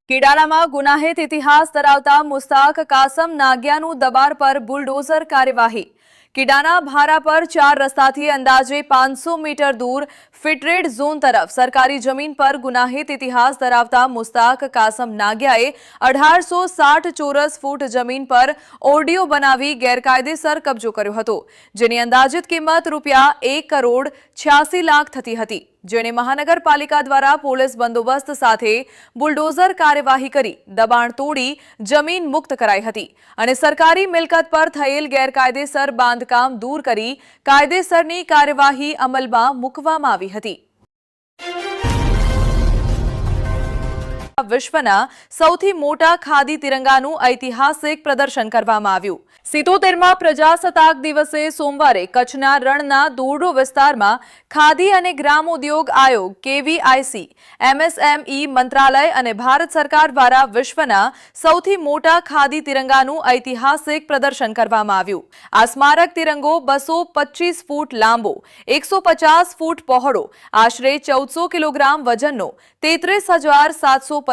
કેડાલામાં ગુનાહિત ઇતિહાસ ધરાવતા મુસ્તાક કાસમ નાગિયાનું દબાણ પર બુલડોઝર કાર્યવાહી। કેડાના ભારા પર 4 રસ્તાથી અંદાજે 500 મીટર દૂર ફિટરેડ ઝોન તરફ સરકારી જમીન પર ગુનાહિત ઇતિહાસ ધરાવતા મુસ્તાક કાસમ નાગિયાએ 1860 ચોરસ ફૂટ જમીન પર ઓરડીઓ બનાવી ગેરકાયદેસર કબજો કર્યો હતો, જેની અંદાજિત કિંમત ₹1,86 લાખ થતી હતી, જેને મહાનગરપાલિકા દ્વારા પોલીસ બંદોબસ્ત સાથે બુલડોઝર કાર્યવાહી કરી દબાણ તોડી જમીન મુક્ત કરાઈ હતી અને સરકારી મિલકત પર થયેલ ગેરકાયદેસર બાંધકામ દૂર કરી કાયદેસરની કાર્યવાહી અમલમાં મૂકવામાં આવી હતી। વિશ્વના સૌથી મોટા ખાદી તિરંગાનું ઐતિહાસિક પ્રદર્શન કરવામાં આવ્યું। 77મા પ્રજાસત્તાક દિવસે સોમવારે કચ્છના રણના દોરડો વિસ્તારમાં ખાદી અને ગ્રામોદ્યોગ આયોગ KVIC, MSME મંત્રાલય અને ભારત સરકાર દ્વારા વિશ્વના સૌથી મોટા ખાદી તિરંગાનું ઐતિહાસિક પ્રદર્શન કરવામાં આવ્યું। આ સ્મારક તિરંગો 225 ફૂટ લાંબો, 150 ફૂટ પહોળો, આશરે 1400 કિલોગ્રામ વજનનો, 33,750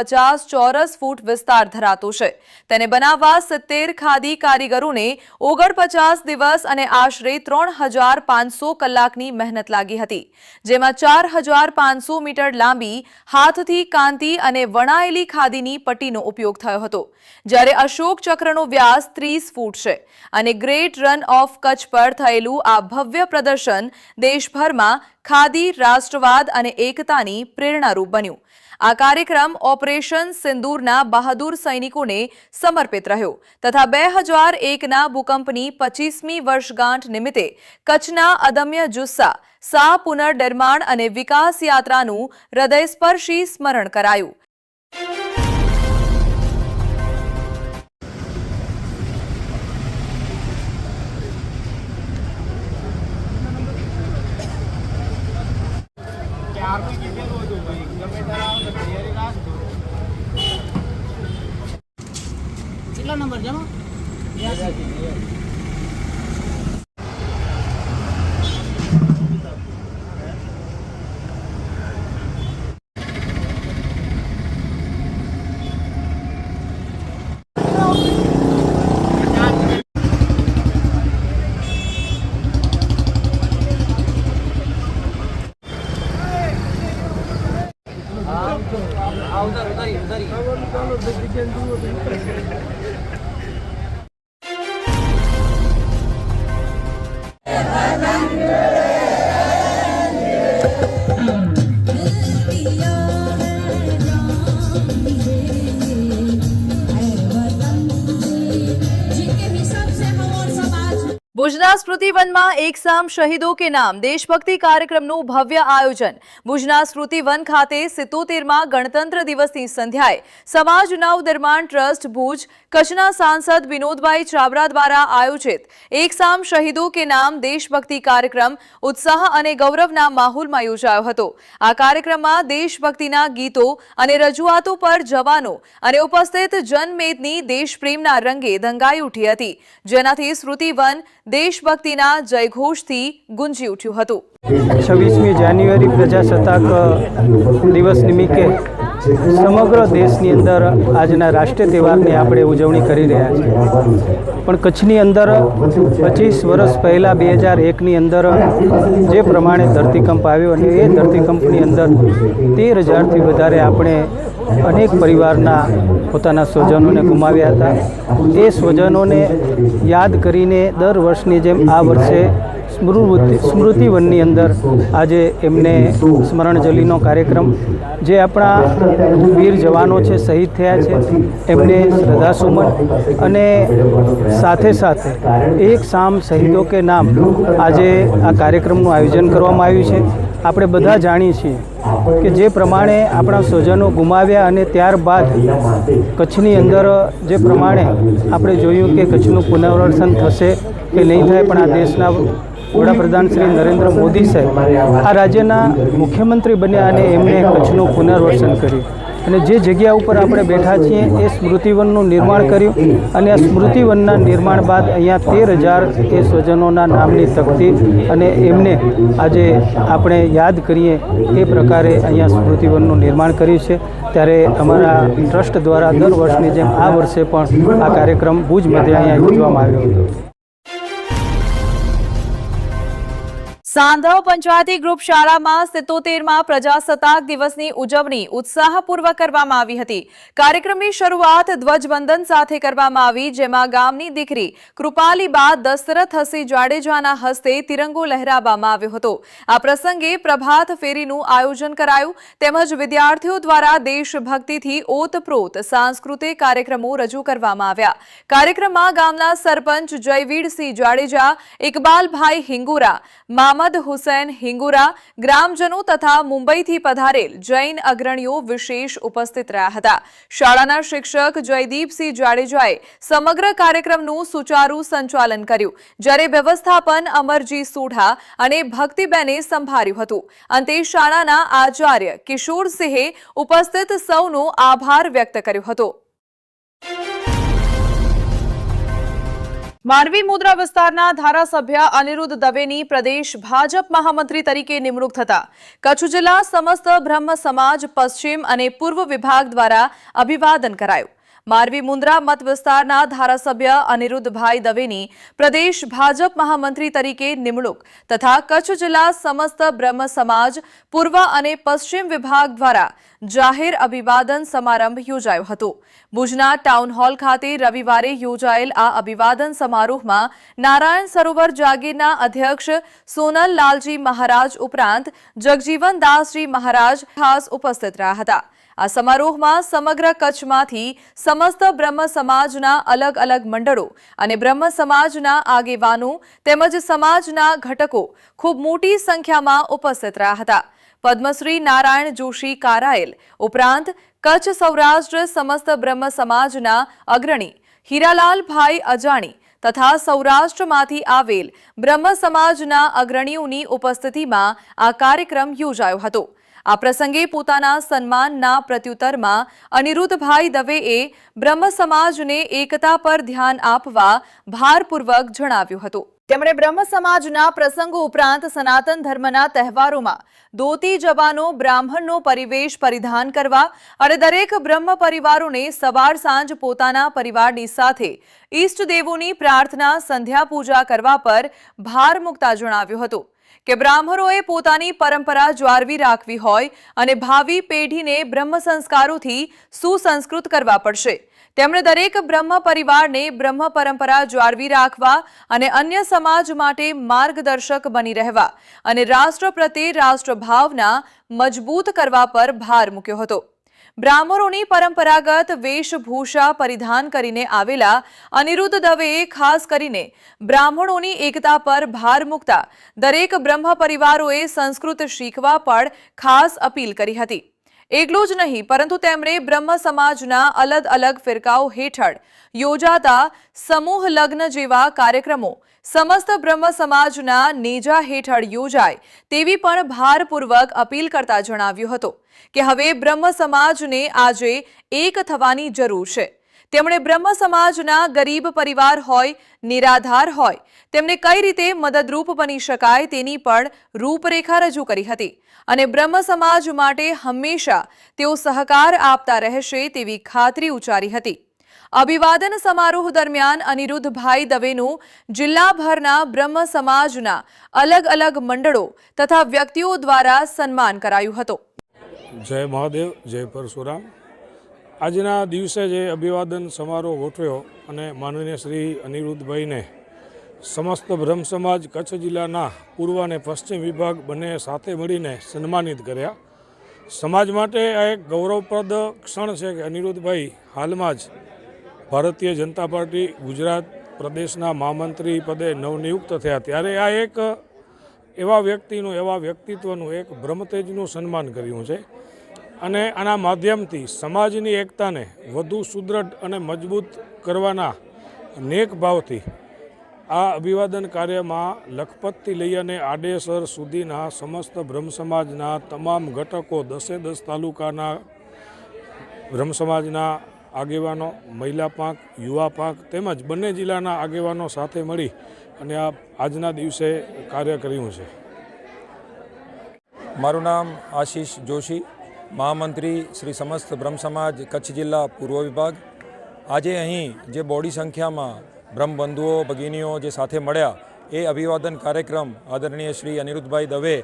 ચોરસ ફૂટ વિસ્તાર ધરાવતો છે। તેને બનાવવા 70 ખાદી કારીગરોને 49 દિવસ અને આશરે 3,500 કલાકની મહેનત લાગી હતી, જેમાં 4,500 મીટર લાંબી હાથથી કાંતી અને વણાયેલી ખાદીની પટ્ટીનો ઉપયોગ થયો હતો, જ્યારે અશોક ચક્રનો વ્યાસ 30 ફૂટ છે અને ગ્રેટ રન ઓફ કચ્છ પર થયેલું આ ભવ્ય પ્રદર્શન દેશભરમાં ખાદી, રાષ્ટ્રવાદ અને એકતાની પ્રેરણારૂપ બન્યું। આ કાર્યક્રમ ઓપરેશન સિંદૂરના બહાદુર સૈનિકોને સમર્પિત રહ્યો તથા 2001ના ભૂકંપની 25મી વર્ષગાંઠ નિમિત્તે કચ્છના અદમ્ય જુસ્સા, પુનર્નિર્માણ અને વિકાસ યાત્રાનું હૃદયસ્પર્શી સ્મરણ કરાયું। કેટલા નંબર જમા? ભુજના સ્મૃતિવનમાં એક સામ શહીદો કે નામ દેશભક્તિ કાર્યક્રમનું ભવ્ય આયોજન। ભુજના સ્મૃતિવન ખાતે 77મા ગણતંત્ર દિવસની સંધ્યાએ સમાજ નવનિર્માણ ટ્રસ્ટ ભુજ, કચ્છના સાંસદ વિનોદભાઈ ચાવડા દ્વારા આયોજિત એક સામ શહીદો કે નામ દેશભક્તિ કાર્યક્રમ ઉત્સાહ અને ગૌરવના માહોલમાં યોજાયો હતો। આ કાર્યક્રમમાં દેશભક્તિના ગીતો અને રજૂઆતો પર જવાનો અને ઉપસ્થિત જનમેદની દેશપ્રેમના રંગે દંગાઈ ઉઠી હતી, જેનાથી સ્મૃતિવન દેશભક્તિના જયઘોષથી ગુંજી ઉઠ્યું હતું। 26મી જાન્યુઆરી પ્રજાસત્તાક દિવસ નિમિત્તે સમગ્ર દેશની અંદર આજના રાષ્ટ્રીય તહેવારની આપણે ઉજવણી કરી રહ્યા છીએ, પણ કચ્છની અંદર 25 વર્ષ પહેલાં 2001ની અંદર જે પ્રમાણે ધરતીકંપ આવ્યો અને એ ધરતીકંપની અંદર 13,000થી વધારે આપણે અનેક પરિવારના પોતાના સ્વજનોને ગુમાવ્યા હતા। એ સ્વજનોને યાદ કરીને દર વર્ષની જેમ આ વર્ષે સ્મૃતિવનની અંદર આજે એમને સ્મરણજલીનો કાર્યક્રમ, જે આપણા વીર જવાનો છે, શહીદ થયા છે, એમને શ્રદ્ધાસુમન અને સાથે સાથે એક સામ શહીદો કે નામ આજે આ કાર્યક્રમનું આયોજન કરવામાં આવ્યું છે। આપણે બધા જાણીએ છીએ કે જે પ્રમાણે આપણા સ્વજનો ગુમાવ્યા અને ત્યારબાદ કચ્છની અંદર જે પ્રમાણે આપણે જોયું કે કચ્છનું પુનર્વસન થશે કે નહીં થાય, પણ આ દેશના વડાપ્રધાન શ્રી નરેન્દ્ર મોદી સાહેબ આ રાજ્યના મુખ્યમંત્રી બન્યા અને એમને કચ્છનું પુનર્વસન કર્યું। અને જે જગ્યા ઉપર આપણે બેઠા છીએ એ સ્મૃતિવનનું નિર્માણ કર્યું અને આ સ્મૃતિવનના નિર્માણ બાદ અહીંયા 13,000 એ સ્વજનોના નામની તકતી અને એમને આજે આપણે યાદ કરીએ એ પ્રકારે અહીંયા સ્મૃતિવનનું નિર્માણ કર્યું છે। ત્યારે અમારા ટ્રસ્ટ દ્વારા દર વર્ષની જેમ આ વર્ષે પણ આ કાર્યક્રમ ભુજ મધ્યે અહીંયા યોજવામાં આવ્યો હતો। સાંધવ પંચાયતી ગ્રુપ શાળામાં 77મા પ્રજાસત્તાક દિવસની ઉજવણી ઉત્સાહપૂર્વક કરવામાં આવી હતી। કાર્યક્રમની શરૂઆત ધ્વજવંદન સાથે કરવામાં આવી, જેમાં ગામની દીકરી કૃપાલીબા દશરથસિંહ જાડેજાના હસ્તે તિરંગો લહેરાવવામાં આવ્યો હતો। આ પ્રસંગે પ્રભાત ફેરીનું આયોજન કરાયું તેમજ વિદ્યાર્થીઓ દ્વારા દેશભક્તિથી ઓતપ્રોત સાંસ્કૃતિક કાર્યક્રમો રજૂ કરવામાં આવ્યા। કાર્યક્રમમાં ગામના સરપંચ જયવીરસિંહ જાડેજા, ઇકબાલભાઈ હિંગુરા, મામદ હુસૈન હિંગુરા, ગ્રામજનો તથા મુંબઈથી પધારેલ જૈન અગ્રણીઓ વિશેષ ઉપસ્થિત રહ્યા હતા। શાળાના શિક્ષક જયદીપસિંહ જાડેજાએ સમગ્ર કાર્યક્રમનું સુચારું સંચાલન કર્યું, જ્યારે વ્યવસ્થાપન અમરજી સોઢા અને ભક્તિબેને સંભાળ્યું હતું। અંતે શાળાના આચાર્ય કિશોરસિંહે ઉપસ્થિત સૌનો આભાર વ્યક્ત કર્યો હતો। માંડવી મુદ્રા વિસ્તારના ધારાસભ્ય અનિરુદ્ધ દવેની પ્રદેશ ભાજપ મહામંત્રી તરીકે નિમણૂક થતા કચ્છ જિલ્લા સમસ્ત બ્રહ્મ સમાજ પશ્ચિમ અને પૂર્વ વિભાગ દ્વારા અભિવાદન કરાયું। માંડવી મુન્દ્રા મત વિસ્તારના ધારાસભ્ય અનિરુદ્ધભાઈ દવેની પ્રદેશ ભાજપ મહામંત્રી તરીકે નિમણૂક તથા કચ્છ જિલ્લા સમસ્ત બ્રહ્મ સમાજ પૂર્વ અને પશ્ચિમ વિભાગ દ્વારા જાહેર અભિવાદન સમારંભ યોજાયો હતો। ભુજના ટાઉન હોલ ખાતે રવિવારે યોજાયેલ આ અભિવાદન સમારોહમાં નારાયણ સરોવર જાગીરના અધ્યક્ષ સોનલ લાલજી મહારાજ ઉપરાંત જગજીવન દાસજી મહારાજ ખાસ ઉપસ્થિત રહ્યા હતા। આ સમારોહમાં સમગ્ર કચ્છમાંથી સમસ્ત બ્રહ્મ સમાજના અલગ અલગ મંડળો અને બ્રહ્મ સમાજના આગેવાનો તેમજ સમાજના ઘટકો ખૂબ મોટી સંખ્યામાં ઉપસ્થિત રહ્યા હતા। પદ્મશ્રી નારાયણ જોશી કારાયેલ ઉપરાંત કચ્છ સૌરાષ્ટ્ર સમસ્ત બ્રહ્મ સમાજના અગ્રણી હીરાલાલભાઈ અજાણી તથા સૌરાષ્ટ્રમાંથી આવેલ બ્રહ્મ સમાજના અગ્રણીઓની ઉપસ્થિતિમાં આ કાર્યક્રમ યોજાયો હતો। આ પ્રસંગે પોતાના સન્માનના પ્રત્યુત્તરમાં અનિરુદ્ધભાઈ દવેએ બ્રહ્મ સમાજને એકતા પર ધ્યાન આપવા ભારપૂર્વક જણાવ્યું હતું। તેમણે બ્રહ્મ સમાજના પ્રસંગો ઉપરાંત સનાતન ધર્મના તહેવારોમાં ધોતી જવાનો બ્રાહ્મણનો પરિવેશ પરિધાન કરવા અને દરેક બ્રહ્મ પરિવારોને સવાર સાંજ પોતાના પરિવારની સાથે ઈષ્ટદેવોની પ્રાર્થના સંધ્યા પૂજા કરવા પર ભાર મૂકતા જણાવ્યું હતું કે બ્રાહ્મણોએ પોતાની પરંપરા જાળવી રાખવી હોય અને ભાવિ પેઢીને બ્રહ્મ સંસ્કારોથી સુસંસ્કૃત કરવા પડશે। તેમણે દરેક બ્રહ્મ પરિવારને બ્રહ્મ પરંપરા જાળવી રાખવા અને અન્ય સમાજ માટે માર્ગદર્શક બની રહેવા અને રાષ્ટ્ર પ્રત્યે રાષ્ટ્રભાવના મજબૂત કરવા પર ભાર મૂક્યો હતો। બ્રાહ્મણોની પરંપરાગત વેશભૂષા પરિધાન કરીને આવેલા અનિરુદ્ધ દવેએ ખાસ કરીને બ્રાહ્મણોની એકતા પર ભાર મૂકતા દરેક બ્રહ્મ પરિવારોએ સંસ્કૃત શીખવા પણ ખાસ અપીલ કરી હતી। એટલું જ નહીં પરંતુ તેમણે બ્રહ્મ સમાજના અલગ અલગ ફિરકાઓ હેઠળ યોજાતા સમૂહ લગ્ન જેવા કાર્યક્રમો સમસ્ત બ્રહ્મ સમાજના નેજા હેઠળ યોજાય તેવી પણ ભારપૂર્વક અપીલ કરતા જણાવ્યું હતું કે હવે બ્રહ્મ સમાજને આજે એક થવાની જરૂર છે। તેમણે બ્રહ્મ સમાજના ગરીબ પરિવાર હોય, નિરાધાર હોય, તેમને કઈ રીતે મદદરૂપ બની શકાય તેની પણ રૂપરેખા રજૂ કરી હતી અને બ્રહ્મ સમાજ માટે હંમેશા તેઓ સહકાર આપતા રહેશે તેવી ખાતરી ઉચ્ચારી હતી। અભિવાદન સમારોહ દરમિયાન અનિરુદ્ધભાઈ દવેનું જિલ્લાભરના બ્રહ્મ સમાજના અલગ અલગ મંડળો તથા વ્યક્તિઓ દ્વારા સન્માન કરાયું હતું। જય મહાદેવ, જય પરશુરામ। આજના દિવસે જે અભિવાદન સમારોહ ગોઠવ્યો અને માનનીય શ્રી અનિરુદ્ધભાઈને સમસ્ત બ્રહ્મ સમાજ કચ્છ જિલ્લાના પૂર્વ અને પશ્ચિમ વિભાગ બંને સાથે મળીને સન્માનિત કર્યા। સમાજ માટે આ એક ગૌરવપ્રદ ક્ષણ છે કે અનિરુદ્ધભાઈ હાલમાં જ ભારતીય જનતા પાર્ટી ગુજરાત પ્રદેશના મહામંત્રી પદે નવનિયુક્ત થયા, ત્યારે આ એક એવા વ્યક્તિનું, એવા વ્યક્તિત્વનું એક બ્રહ્મતેજનું સન્માન કર્યું છે અને આના માધ્યમથી સમાજની એકતાને વધુ સુદૃઢ અને મજબૂત કરવાના નેક ભાવથી આ અભિવાદન કાર્યમાં લખપતથી લઈ અને આડેસર સુધીના સમસ્ત બ્રહ્મ સમાજના તમામ ઘટકો 10 તાલુકાના બ્રહ્મ સમાજના આગેવાનો, મહિલા પાંખ, યુવા પાંખ તેમજ બંને જિલ્લાના આગેવાનો સાથે મળી અને આજના દિવસે કાર્ય કર્યું છે. મારું નામ આશીષ જોશી, મહામંત્રી શ્રી સમસ્ત બ્રહ્મ સમાજ કચ્છ જિલ્લા પૂર્વ વિભાગ. આજે અહીં જે બોડી સંખ્યામાં બ્રહ્મ બંધુઓ ભગીનીઓ જે સાથે મળ્યા એ અભિવાદન કાર્યક્રમ આદરણીય શ્રી અનિરુદ્ધભાઈ દવે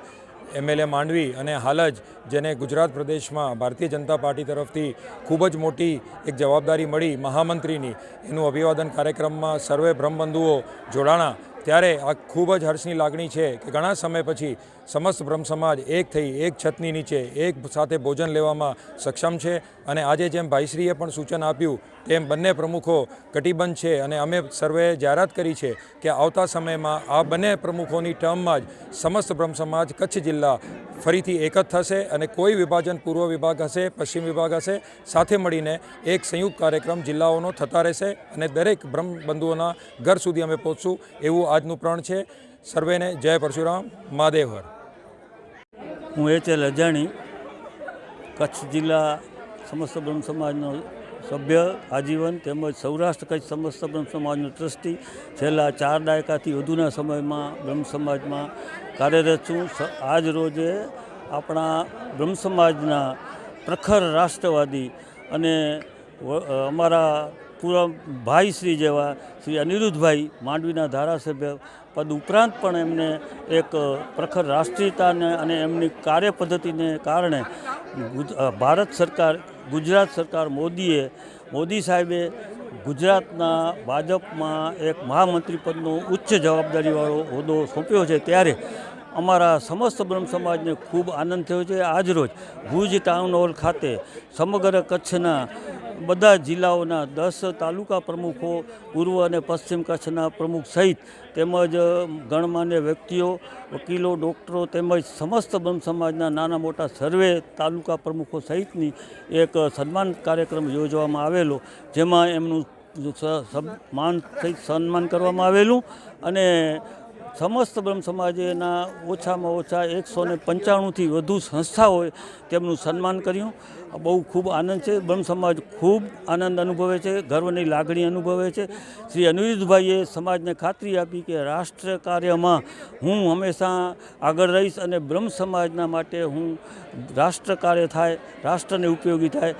MLA માંડવી અને હાલ જ જેને ગુજરાત પ્રદેશમાં ભારતીય જનતા પાર્ટી તરફથી ખૂબ જ મોટી એક જવાબદારી મળી મહામંત્રીની, એનું અભિવાદન કાર્યક્રમમાં સર્વે બ્રહ્મબંધુઓ જોડાણા. ત્યારે આ ખૂબ જ હર્ષની લાગણી છે કે ઘણા સમય પછી સમસ્ત બ્રહ્મ સમાજ એક થઈ એક છતની નીચે એક સાથે ભોજન લેવામાં સક્ષમ છે. અને આજે જેમ ભાઈશ્રીએ પણ સૂચન આપ્યું તેમ બંને પ્રમુખો કટિબદ્ધ છે અને અમે સર્વે જાહેરાત કરી છે કે આવતા સમયમાં આ બંને પ્રમુખોની ટર્મમાં જ સમસ્ત બ્રહ્મ સમાજ કચ્છ જિલ્લા ફરીથી એક જ થશે અને કોઈ વિભાજન પૂર્વ વિભાગ હશે, પશ્ચિમ વિભાગ હશે, સાથે મળીને એક સંયુક્ત કાર્યક્રમ જિલ્લાઓનો થતા રહેશે અને દરેક બ્રહ્મ બંધુઓના ઘર સુધી અમે પહોંચશું એવું આજનું પ્રણ છે. સર્વેને જય પરશુરામ, મહાદેવ હર. હું HL અજાણી, કચ્છ જિલ્લા સમસ્ત બ્રહ્મ સમાજનો સભ્ય આજીવન તેમજ સૌરાષ્ટ્ર કચ્છ સમસ્ત બ્રહ્મ સમાજનો ટ્રસ્ટી છેલ્લા 4 દાયકાથી વધુના સમયમાં બ્રહ્મ સમાજમાં કાર્યરત છું. આજ રોજે આપણા બ્રહ્મ સમાજના પ્રખર રાષ્ટ્રવાદી અને અમારા પૂરા ભાઈશ્રી જેવા શ્રી અનિરુદ્ધભાઈ માંડવીના ધારાસભ્ય પદ ઉપરાંત પણ એમને એક પ્રખર રાષ્ટ્રીયતાને અને એમની કાર્ય પદ્ધતિને કારણે ભારત સરકાર, ગુજરાત સરકાર મોદી સાહેબે ગુજરાતના ભાજપમાં એક મહામંત્રી પદનો ઉચ્ચ જવાબદારીવાળો હોદ્દો સોંપ્યો છે. ત્યારે અમારા સમસ્ત બ્રહ્મ સમાજને ખૂબ આનંદ થયો છે. આજરોજ ભુજ ટાઉન હોલ ખાતે સમગ્ર કચ્છના બધા જિલ્લાઓના 10 તાલુકા પ્રમુખો, પૂર્વ અને પશ્ચિમ કચ્છના પ્રમુખ સહિત તેમજ ગણમાન્ય વ્યક્તિઓ, વકીલો, ડૉક્ટરો તેમજ સમસ્ત બ્રહ્મ સમાજના નાના મોટા સર્વે તાલુકા પ્રમુખો સહિતની એક સન્માન કાર્યક્રમ યોજવામાં આવેલો, જેમાં એમનું સન્માન કરવામાં આવેલું અને સમસ્ત બ્રહ્મ સમાજના ઓછામાં ઓછા 195થી વધુ સંસ્થાઓએ તેમનું સન્માન કર્યું. બહુ ખૂબ આનંદ છે. બ્રહ્મ સમાજ ખૂબ આનંદ અનુભવે છે, ગર્વની લાગણી અનુભવે છે. શ્રી અનિરુદ્ધભાઈએ સમાજને ખાતરી આપી કે રાષ્ટ્ર કાર્યમાં હું હંમેશા આગળ રહીશ અને બ્રહ્મ સમાજના માટે હું રાષ્ટ્ર કાર્ય થાય, રાષ્ટ્રને ઉપયોગી થાય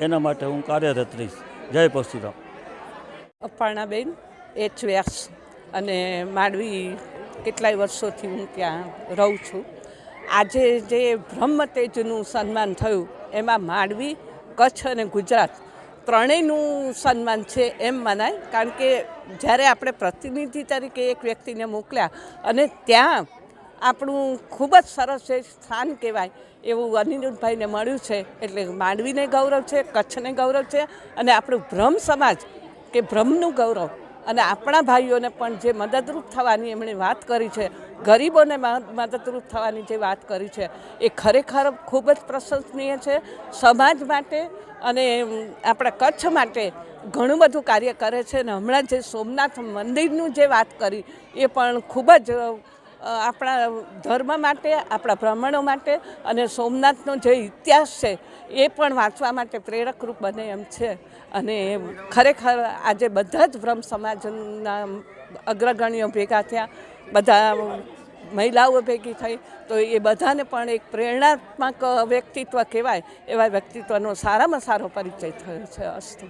એના માટે હું કાર્યરત રહીશ. જય પરશુરામ. અપર્ણાબેન H. વ્યાસ અને માંડવી કેટલાય વર્ષોથી હું ત્યાં રહું છું. આજે જે બ્રહ્મ તેજનું સન્માન થયું એમાં માંડવી, કચ્છ અને ગુજરાત ત્રણેયનું સન્માન છે એમ મનાય. કારણ કે જ્યારે આપણે પ્રતિનિધિ તરીકે એક વ્યક્તિને મોકલ્યા અને ત્યાં આપણું ખૂબ જ સરસ જે સ્થાન કહેવાય એવું અનિરુદ્ધભાઈને મળ્યું છે, એટલે માંડવીને ગૌરવ છે, કચ્છને ગૌરવ છે અને આપણું બ્રહ્મ સમાજ કે બ્રહ્મનું ગૌરવ. અને આપણા ભાઈઓને પણ જે મદદરૂપ થવાની એમણે વાત કરી છે, ગરીબોને મદદરૂપ થવાની જે વાત કરી છે, એ ખરેખર ખૂબ જ પ્રશંસનીય છે. સમાજ માટે અને આપણા કચ્છ માટે ઘણું બધું કાર્ય કરે છે. અને હમણાં જે સોમનાથ મંદિરનું જે વાત કરી એ પણ ખૂબ જ આપણા ધર્મ માટે, આપણા બ્રાહ્મણો માટે અને સોમનાથનો જે ઇતિહાસ છે એ પણ વાંચવા માટે પ્રેરકરૂપ બને એમ છે. અને ખરેખર આજે બધા જ બ્રહ્મ સમાજના અગ્રગણ્યો ભેગા થયા, બધા મહિલાઓ ભેગી થઈ, તો એ બધાને પણ એક પ્રેરણાત્મક વ્યક્તિત્વ કહેવાય એવા વ્યક્તિત્વનો સારામાં સારો પરિચય થયો છે. અસ્તુ.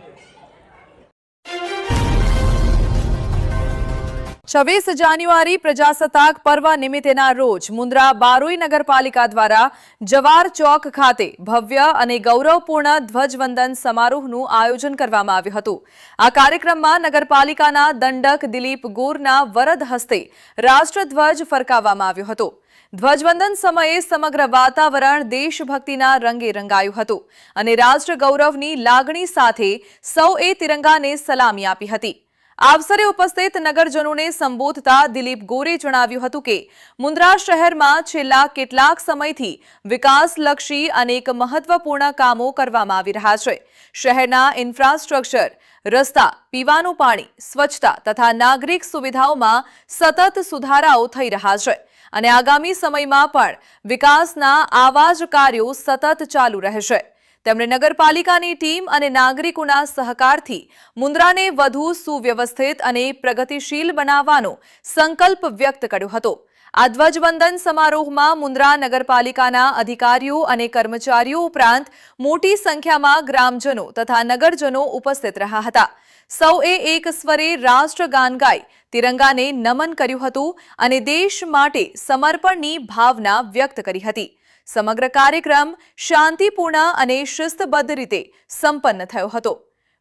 26 જાન્યુઆરી પ્રજાસત્તાક પર્વ નિમિત્તેના રોજ મુન્દ્રા બારોઈ નગરપાલિકા દ્વારા જવાર ચોક ખાતે ભવ્ય અને ગૌરવપૂર્ણ ધ્વજવંદન સમારોહનું આયોજન કરવામાં આવ્યું હતું. આ કાર્યક્રમમાં નગરપાલિકાના દંડક દિલીપ ગોરના વરદ હસ્તે રાષ્ટ્રધ્વજ ફરકાવવામાં આવ્યો હતો. ધ્વજવંદન સમયે સમગ્ર વાતાવરણ દેશભક્તિના રંગે રંગાયું હતું અને રાષ્ટ્ર ગૌરવની લાગણી સાથે સૌએ તિરંગાને સલામી આપી હતી. આ અવસરે ઉપસ્થિત નગરજનોને સંબોધતા દિલીપ ગોરે જણાવ્યું હતું કે મુન્દ્રા શહેરમાં છેલ્લા કેટલાક સમયથી વિકાસલક્ષી અનેક મહત્વપૂર્ણ કામો કરવામાં આવી રહ્યા છે. શહેરના ઇન્ફ્રાસ્ટ્રક્ચર, રસ્તા, પીવાનું પાણી, સ્વચ્છતા તથા નાગરિક સુવિધાઓમાં સતત સુધારાઓ થઈ રહ્યા છે અને આગામી સમયમાં પણ વિકાસના આવા જ કાર્યો સતત ચાલુ રહેશે. તેમણે નગરપાલિકાની ટીમ અને નાગરિકોના સહકારથી મુન્દ્રાને વધુ સુવ્યવસ્થિત અને પ્રગતિશીલ બનાવવાનો સંકલ્પ વ્યક્ત કર્યો હતો. આ ધ્વજવંદન સમારોહમાં મુન્દ્રા નગરપાલિકાના અધિકારીઓ અને કર્મચારીઓ ઉપરાંત મોટી સંખ્યામાં ગ્રામજનો તથા નગરજનો ઉપસ્થિત રહ્યા હતા. સૌએ એક સ્વરે રાષ્ટ્રગાન ગાઈ તિરંગાને નમન કર્યું હતું અને દેશ માટે સમર્પણની ભાવના વ્યક્ત કરી હતી. સમગ્ર કાર્યક્રમ શાંતિપૂર્ણ અને શિસ્તબદ્ધ રીતે સંપન્ન થયો હતો.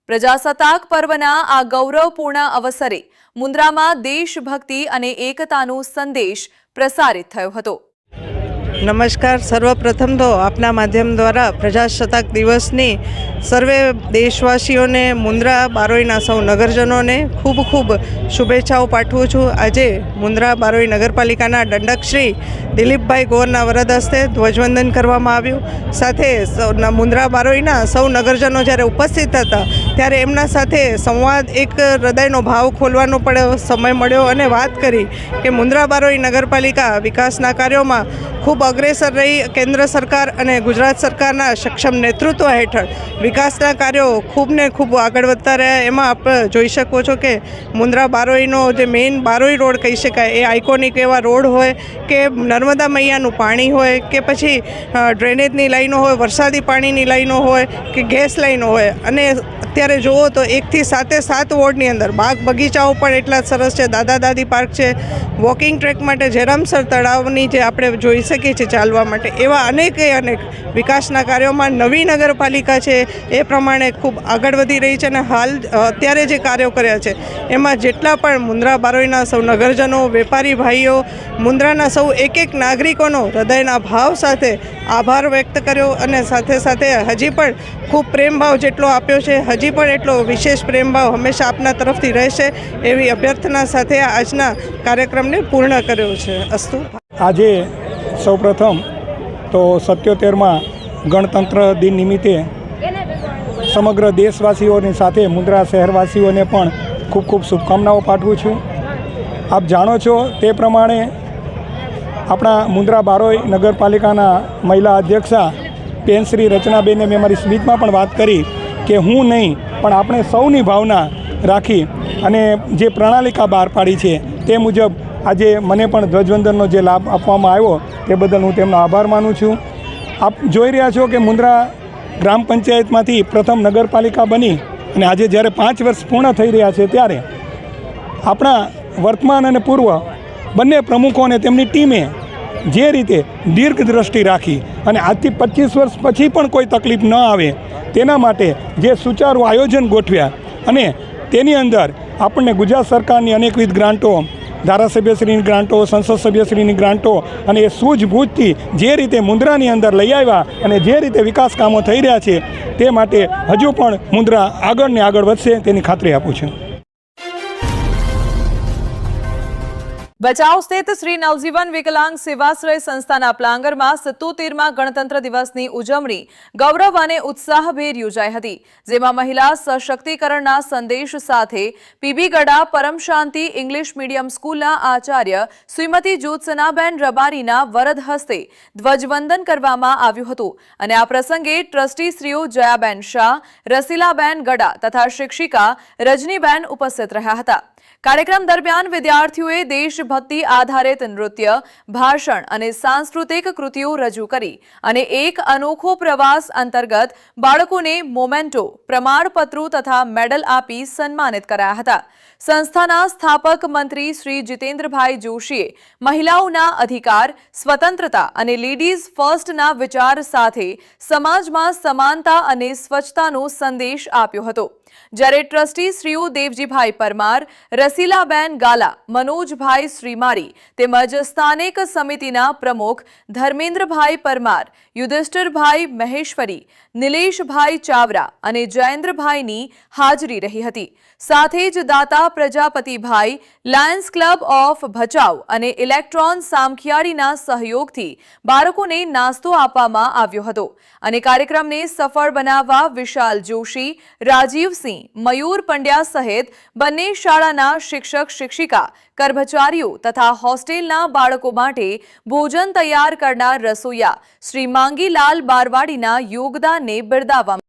પ્રજાસત્તાક પર્વના આ ગૌરવપૂર્ણ અવસરે મુન્દ્રામાં દેશભક્તિ અને એકતાનો સંદેશ પ્રસારિત થયો હતો. નમસ્કાર. સર્વપ્રથમ તો આપના માધ્યમ દ્વારા પ્રજાસત્તાક દિવસની સર્વે દેશવાસીઓને, મુન્દ્રા બારોઈના સૌ નગરજનોને ખૂબ ખૂબ શુભેચ્છાઓ પાઠવું છું. આજે મુન્દ્રા બારોઈ નગરપાલિકાના દંડક શ્રી દિલીપભાઈ ગોરના વરદ હસ્તે ધ્વજવંદન કરવામાં આવ્યું. સાથે મુન્દ્રા બારોઈના સૌ નગરજનો જ્યારે ઉપસ્થિત હતા ત્યારે એમના સાથે સંવાદ, એક હૃદયનો ભાવ ખોલવાનો પણ સમય મળ્યો અને વાત કરી કે મુન્દ્રા બારોઈ નગરપાલિકા વિકાસના કાર્યોમાં ખૂબ અગ્રેસર રહી. કેન્દ્ર સરકાર અને ગુજરાત સરકારના સક્ષમ નેતૃત્વ હેઠળ વિકાસના કાર્યો ખૂબને ખૂબ આગળ વધતા રહ્યા. એમાં આપ જોઈ શકો છો કે મુન્દ્રા બારોઈનો જે મેઇન બારોઈ રોડ કહી શકાય એ આઇકોનિક એવા રોડ હોય કે નર્મદા મૈયાનું પાણી હોય કે પછી ડ્રેનેજની લાઈનો હોય, વરસાદી પાણીની લાઈનો હોય કે ગેસ લાઈનો હોય. અને અત્યારે જુઓ તો 1 થી 7 વોર્ડની અંદર બાગ બગીચાઓ પણ એટલા જ સરસ છે. દાદા દાદી પાર્ક છે, વોકિંગ ટ્રેક માટે જેરામસર તળાવની જે આપણે જોઈ શકીએ છીએ ચાલવા માટે, એવા અનેક વિકાસના કાર્યોમાં નવી નગરપાલિકા છે એ પ્રમાણે ખૂબ આગળ વધી રહી છે. અને હાલ અત્યારે જે કાર્યો કર્યા છે એમાં જેટલા પણ મુન્દ્રા બારોઈના સૌ નગરજનો, વેપારી ભાઈઓ, મુન્દ્રાના સૌ એક નાગરિકોનો હૃદયના ભાવ સાથે આભાર વ્યક્ત કર્યો. અને સાથે સાથે હજી પણ ખૂબ પ્રેમભાવ જેટલો આપ્યો છે, હજી પણ એટલો વિશેષ પ્રેમભાવ હંમેશા આપના તરફથી રહેશે એવી અભ્યર્થના સાથે આજના કાર્યક્રમને પૂર્ણ કર્યો છે. અસ્તુ. આજે સૌપ્રથમ તો 77મા ગણતંત્ર દિન નિમિત્તે સમગ્ર દેશવાસીઓની સાથે મુન્દ્રા શહેરવાસીઓને પણ ખૂબ ખૂબ શુભકામનાઓ પાઠવું છું. આપ જાણો છો તે પ્રમાણે આપણા મુન્દ્રા બારોઈ નગરપાલિકાના મહિલા અધ્યક્ષા બેન શ્રી રચનાબેને મેં મારી સ્પીચમાં પણ વાત કરી કે હું નહીં પણ આપણે સૌની ભાવના રાખી અને જે પ્રણાલિકા બહાર પાડી છે તે મુજબ આજે મને પણ ધ્વજવંદનનો જે લાભ આપવામાં આવ્યો તે બદલ હું તેમનો આભાર માનું છું. આપ જોઈ રહ્યા છો કે મુન્દ્રા ગ્રામ પંચાયતમાંથી પ્રથમ નગરપાલિકા બની અને આજે જ્યારે 5 વર્ષ પૂર્ણ થઈ રહ્યા છે ત્યારે આપણા વર્તમાન અને પૂર્વ બંને પ્રમુખો અને તેમની ટીમે જે રીતે દીર્ઘ દ્રષ્ટિ રાખી અને આજથી 25 વર્ષ પછી પણ કોઈ તકલીફ ન આવે તેના માટે જે સુચારું આયોજન ગોઠવ્યા અને તેની અંદર આપણને ગુજરાત સરકારની અનેકવિધ ગ્રાન્ટો, ધારાસભ્યશ્રીની ગ્રાન્ટો, સંસદ સભ્યશ્રીની ગ્રાન્ટો અને એ સૂઝબૂઝથી જે રીતે મુન્દ્રાની અંદર લઈ આવ્યા અને જે રીતે વિકાસ કામો થઈ રહ્યા છે તે માટે હજુ પણ મુન્દ્રા આગળ ને આગળ વધશે તેની ખાતરી આપું છું. ભચાઉ સ્થિત શ્રી નવજીવન વિકલાંગ સેવાશ્રય સંસ્થાના પ્લાંગરમાં 77મા ગણતંત્ર દિવસની ઉજવણી ગૌરવ અને ઉત્સાહભેર યોજાઈ હતી. જેમાં મહિલા સશક્તિકરણના સંદેશ સાથે પીબી ગડા પરમ શાંતિ ઇંગ્લિશ મીડિયમ સ્કૂલના આચાર્ય શ્રીમતી જ્યોત્સનાબેન રબારીના વરદ હસ્તે ધ્વજવંદન કરવામાં આવ્યું હતું. અને આ પ્રસંગે ટ્રસ્ટીશ્રીઓ જયાબેન શાહ, રસીલાબેન ગડા તથા શિક્ષિકા રજનીબેન ઉપસ્થિત રહ્યા હતા. કાર્યક્રમ દરમિયાન વિદ્યાર્થીઓએ દેશભક્તિ આધારિત નૃત્ય, ભાષણ અને સાંસ્કૃતિક કૃતિઓ રજૂ કરી અને એક અનોખો પ્રવાસ અંતર્ગત બાળકોને મોમેન્ટો, પ્રમાણપત્રો તથા મેડલ આપી સન્માનિત કરાયા હતા. સંસ્થાના સ્થાપક મંત્રી શ્રી જીતેન્દ્રભાઈ જોશીએ મહિલાઓના અધિકાર, સ્વતંત્રતા અને લેડીઝ ફર્સ્ટના વિચાર સાથે સમાજમાં સમાનતા અને સ્વચ્છતાનો સંદેશ આપ્યો હતો. જ્યારે ટ્રસ્ટી શ્રીઓ દેવજીભાઈ પરમાર, રસીલાબેન ગાલા, મનોજભાઈ શ્રીમારી તેમજ સ્થાનિક સમિતિના પ્રમુખ ધર્મેન્દ્રભાઈ પરમાર, યુધિષ્ઠિરભાઈ મહેશ્વરી, નિલેશભાઈ ચાવરા અને જયેન્દ્રભાઈની હાજરી રહી હતી. સાથે જ દાતા પ્રજાપતિભાઈ, લાયન્સ ક્લબ ઓફ ભચાઉ અને ઇલેક્ટ્રોન સામખિયાળીના સહયોગથી બાળકોને નાસ્તો આપવામાં આવ્યો હતો. અને કાર્યક્રમને સફળ બનાવવા વિશાલ જોશી, રાજીવસિંહ, મયુર પંડ્યા સહિત બંને શાળાના શિક્ષક શિક્ષિકા, કર્મચારીઓ તથા હોસ્ટેલના બાળકો માટે ભોજન તૈયાર કરનાર રસોઈયા શ્રી માંગીલાલ બારવાડીના યોગદાનને બિરદાવવામાં